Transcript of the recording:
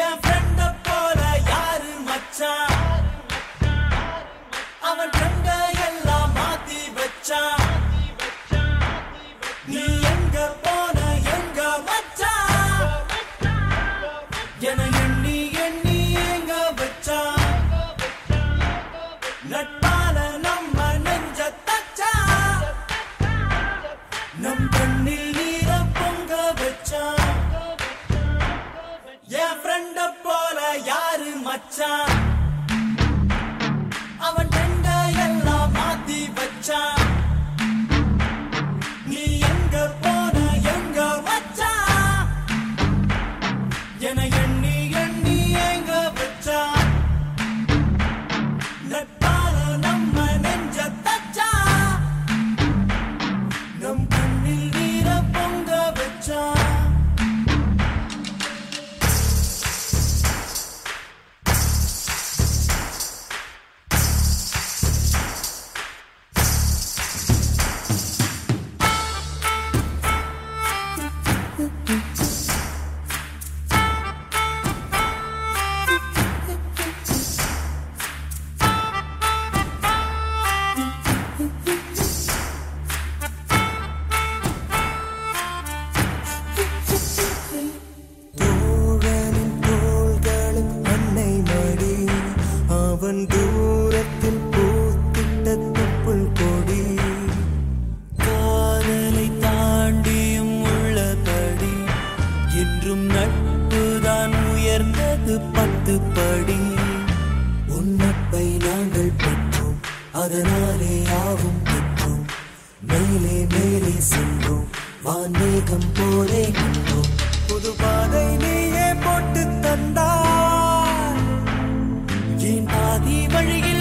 என் ஃப்ரெண்ட போல யாரு மச்சான் அவன் ஃப்ரெண்ட எல்லாம் மாத்தி வச்சான் நீ எங்க போன எங்க மச்சான் என எண்ணி எண்ணி எங்க வச்சான் நட்பால நம்ம நெஞ்ச தச்சான் நம் கண்ணில் நீர பொங்க வச்சான் என் ஃப்ரெண்ட போல யாரு மச்சான் அவன் ஃப்ரெண்ட எல்லாம் மாத்தி வச்சான் நீ எங்க போன எங்க மச்சான் என எண்ணி எண்ணி எங்க வச்சான் நட்பால நம்ம நெஞ்ச தச்சான் நம் கண்ணில் நீர பொங்க வச்சான் அவன் தூரத்தில் பூத்திட்ட தொப்புள் கொடி காதலை தாண்டியும் உள்ளபடி என்றும் நட்புதான் உயர்ந்தது 10 படி உன்னப்பை நாங்கள் பெற்றோம் அதனாலே யாவும் பெற்றோம் மேலே மேலே சென்றோம் வான்மேகம் போலே நின்றோம் புது பாதை நீயே போட்டு தந்தாய் என் ஆதி வழியில்